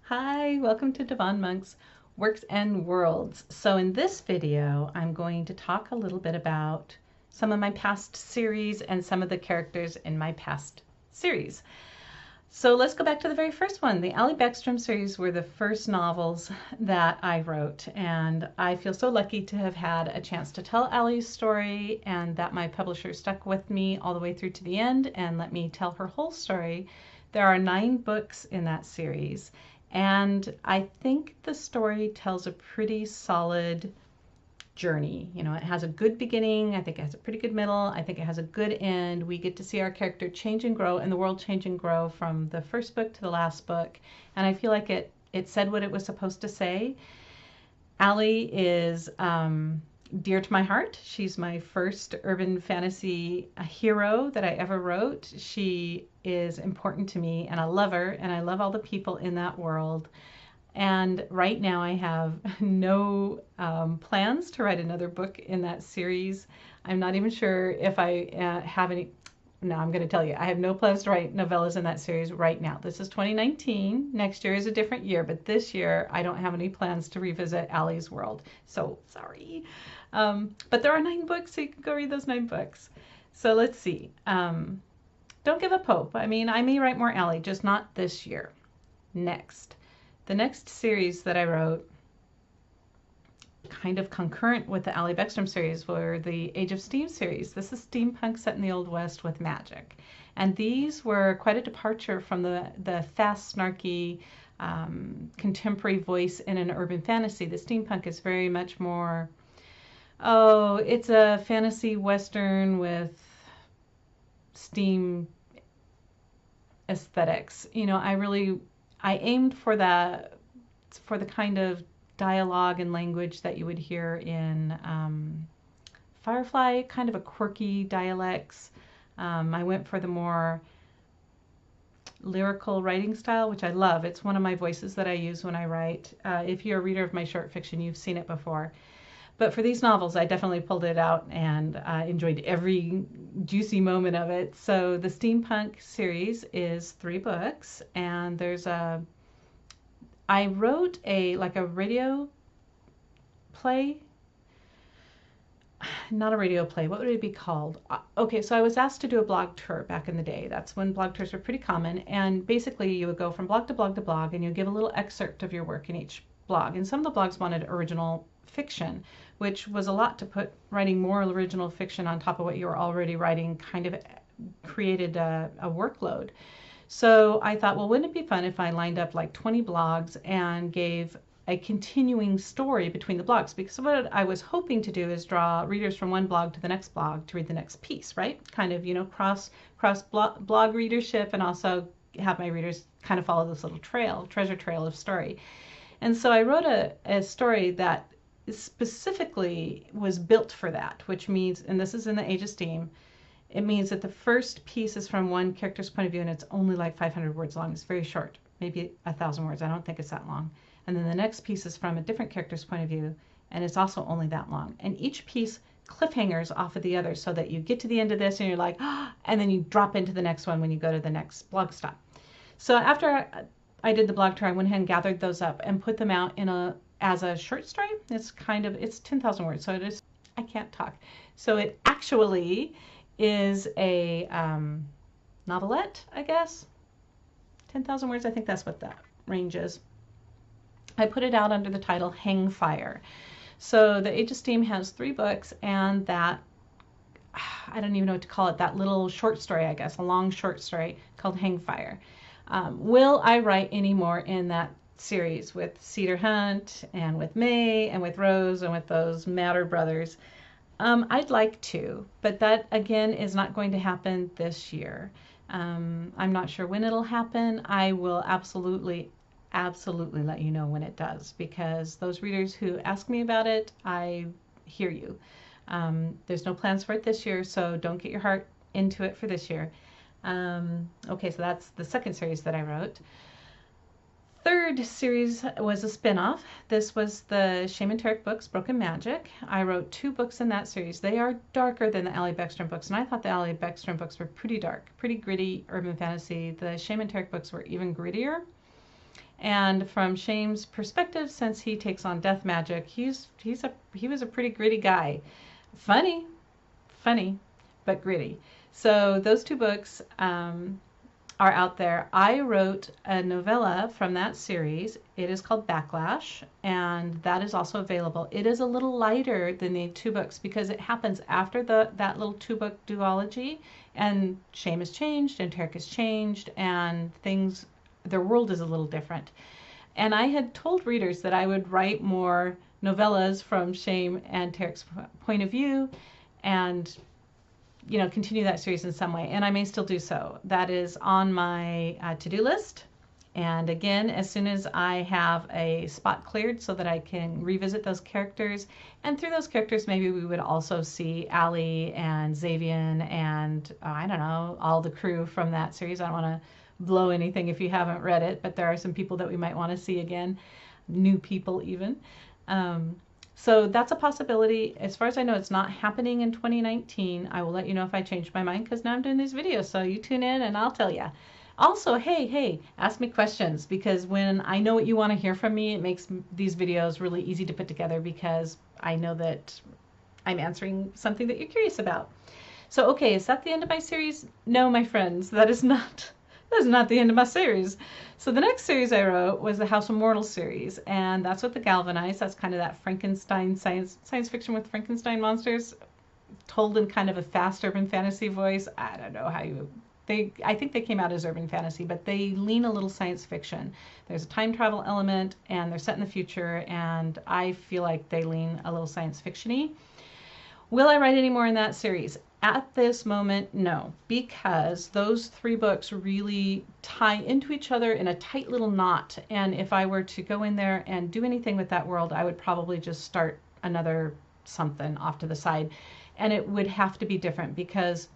Hi, welcome to Devon Monk's Works and Worlds. So in this video, I'm going to talk a little bit about some of my past series and some of the characters in my past series. So let's go back to the very first one. The Allie Beckstrom series were the first novels that I wrote, and I feel so lucky to have had a chance to tell Allie's story and that my publisher stuck with me all the way through to the end and let me tell her whole story. There are 9 books in that series, and I think the story tells a pretty solid journey. You know, it has a good beginning. I think it has a pretty good middle. I think it has a good end. We get to see our character change and grow and the world change and grow from the first book to the last book. And I feel like it said what it was supposed to say. Allie is dear to my heart. She's my first urban fantasy hero that I ever wrote. She is important to me and I love her and I love all the people in that world. And right now I have no plans to write another book in that series. I'm not even sure if I have any. No, I'm going to tell you, I have no plans to write novellas in that series right now. This is 2019. Next year is a different year, but this year I don't have any plans to revisit Allie's world. So sorry. But there are 9 books, so you can go read those 9 books. So let's see. Don't give up hope. I mean, I may write more Allie, just not this year. Next. The next series that I wrote, kind of concurrent with the Allie Beckstrom series, were the Age of Steam series. This is steampunk set in the Old West with magic. And these were quite a departure from the fast, snarky, contemporary voice in an urban fantasy. The steampunk is very much more, oh, it's a fantasy western with steam aesthetics. You know, I aimed for the kind of dialogue and language that you would hear in Firefly, kind of a quirky dialects. I went for the more lyrical writing style, which I love. It's one of my voices that I use when I write. If you're a reader of my short fiction, you've seen it before. But for these novels, I definitely pulled it out and enjoyed every juicy moment of it. So the steampunk series is 3 books, and I wrote a radio play. Not a radio play. What would it be called? Okay, so I was asked to do a blog tour back in the day. That's when blog tours were pretty common. And basically, you would go from blog to blog to blog, and you give a little excerpt of your work in each blog. And some of the blogs wanted original fiction, which was a lot to put. Writing more original fiction on top of what you were already writing kind of created a workload. So I thought, well, wouldn't it be fun if I lined up like 20 blogs and gave a continuing story between the blogs? Because what I was hoping to do is draw readers from one blog to the next blog to read the next piece, right? Kind of, you know, cross blog readership, and also have my readers kind of follow this little treasure trail of story. And so I wrote a story that specifically was built for that, which means, and this is in the Age of Steam, it means that the first piece is from one character's point of view and it's only like 500 words long. It's very short, maybe 1,000 words. I don't think it's that long. And then the next piece is from a different character's point of view and it's also only that long. And each piece cliffhangers off of the other so that you get to the end of this and you're like, ah, and then you drop into the next one when you go to the next blog stop. So after I did the blog tour, I went ahead and gathered those up and put them out as a short story. It's 10,000 words, so it is, I can't talk. So it actually is a novelette, I guess. 10,000 words, I think that's what that range is. I put it out under the title Hang Fire. So the Age of Steam has 3 books, and that, I don't even know what to call it, that little short story, I guess, a long short story called Hang Fire. Will I write any more in that series with Cedar Hunt and with May and with Rose and with those Matter brothers? I'd like to, but that again is not going to happen this year. I'm not sure when it'll happen. I will absolutely let you know when it does, because those readers who ask me about it, I hear you. There's no plans for it this year, so don't get your heart into it for this year. Okay, so that's the second series that I wrote. Third series was a spin-off. This was the Shaman Tarek books, Broken Magic. I wrote 2 books in that series. They are darker than the Allie Beckstrom books, and I thought the Allie Beckstrom books were pretty dark, pretty gritty urban fantasy. The Shaman Tarek books were even grittier. And from Shame's perspective, since he takes on death magic, he was a pretty gritty guy. Funny, but gritty. So those two books are out there. I wrote a novella from that series. It is called Backlash, and that is also available. It is a little lighter than the two books because it happens after that little two-book duology, and Shame has changed, and Tarek has changed, and their world is a little different. And I had told readers that I would write more novellas from Shame and Tarek's point of view, and continue that series in some way, and I may still do so. That is on my to-do list. And again, as soon as I have a spot cleared so that I can revisit those characters, and through those characters, maybe we would also see Allie and Xavian and I don't know, all the crew from that series. I don't want to blow anything if you haven't read it, but there are some people that we might want to see again, new people even. So that's a possibility. As far as I know, it's not happening in 2019. I will let you know if I change my mind because now I'm doing these videos. So you tune in and I'll tell you. Also, hey, ask me questions because when I know what you want to hear from me, it makes these videos really easy to put together because I know that I'm answering something that you're curious about. So, okay, is that the end of my series? No, my friends, that is not the end of my series. So the next series I wrote was the House of Mortals series, and that's with the Galvanized. That's kind of that Frankenstein science fiction with Frankenstein monsters, told in kind of a fast urban fantasy voice. I don't know how I think they came out as urban fantasy, but they lean a little science fiction. There's a time travel element, and they're set in the future, and I feel like they lean a little science fiction-y. Will I write any more in that series? At this moment, no, because those three books really tie into each other in a tight little knot. And if I were to go in there and do anything with that world, I would probably just start another something off to the side. And it would have to be different because,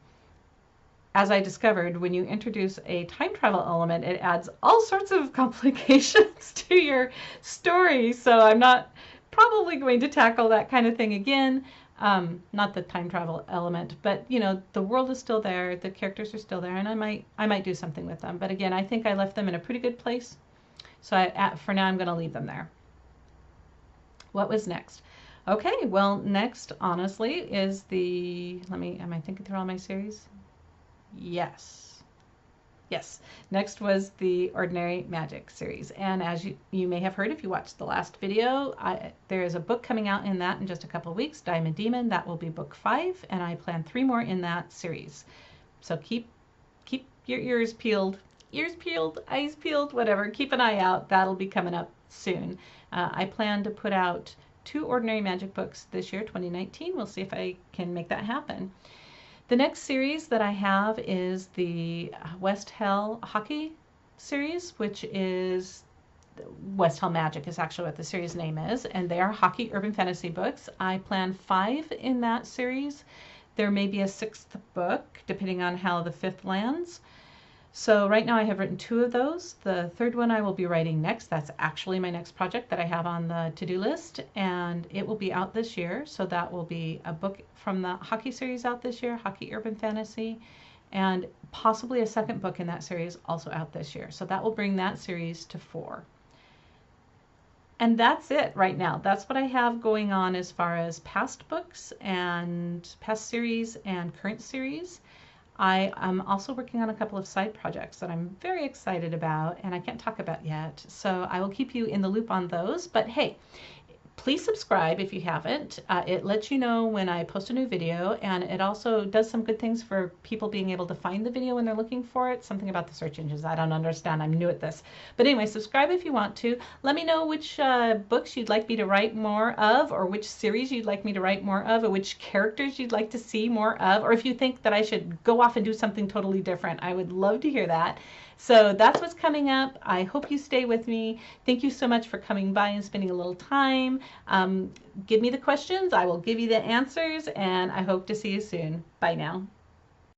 as I discovered, when you introduce a time travel element, it adds all sorts of complications to your story. So I'm not probably going to tackle that kind of thing again. Not the time travel element, but the world is still there, the characters are still there, and I might do something with them. But again, I think I left them in a pretty good place. So for now, I'm going to leave them there. What was next? Okay, well, next, honestly, is am I thinking through all my series? Yes. Next was the Ordinary Magic series. And as you may have heard if you watched the last video, there is a book coming out in that in just a couple of weeks, Diamond Demon. That will be book 5, and I plan 3 more in that series. So keep your ears peeled, eyes peeled, whatever. Keep an eye out. That'll be coming up soon. I plan to put out 2 Ordinary Magic books this year, 2019. We'll see if I can make that happen. The next series that I have is the West Hell Hockey series, which is West Hell Magic is actually what the series name is, and they are hockey urban fantasy books. I plan 5 in that series. There may be a 6th book, depending on how the 5th lands. So right now I have written 2 of those. The 3rd one I will be writing next. That's actually my next project that I have on the to-do list, and it will be out this year. So that will be a book from the hockey series out this year, Hockey Urban Fantasy, and possibly a 2nd book in that series also out this year. So that will bring that series to 4. And that's it right now. That's what I have going on as far as past books and past series and current series. I am also working on a couple of side projects that I'm very excited about and I can't talk about yet. So I will keep you in the loop on those. But hey, please subscribe if you haven't. It lets you know when I post a new video, and it also does some good things for people being able to find the video when they're looking for it. Something about the search engines I don't understand. I'm new at this. But anyway, subscribe if you want to. Let me know which books you'd like me to write more of, or which series you'd like me to write more of, or which characters you'd like to see more of, or if you think that I should go off and do something totally different. I would love to hear that. So that's what's coming up. I hope you stay with me. Thank you so much for coming by and spending a little time. Give me the questions. I will give you the answers, and I hope to see you soon. Bye now.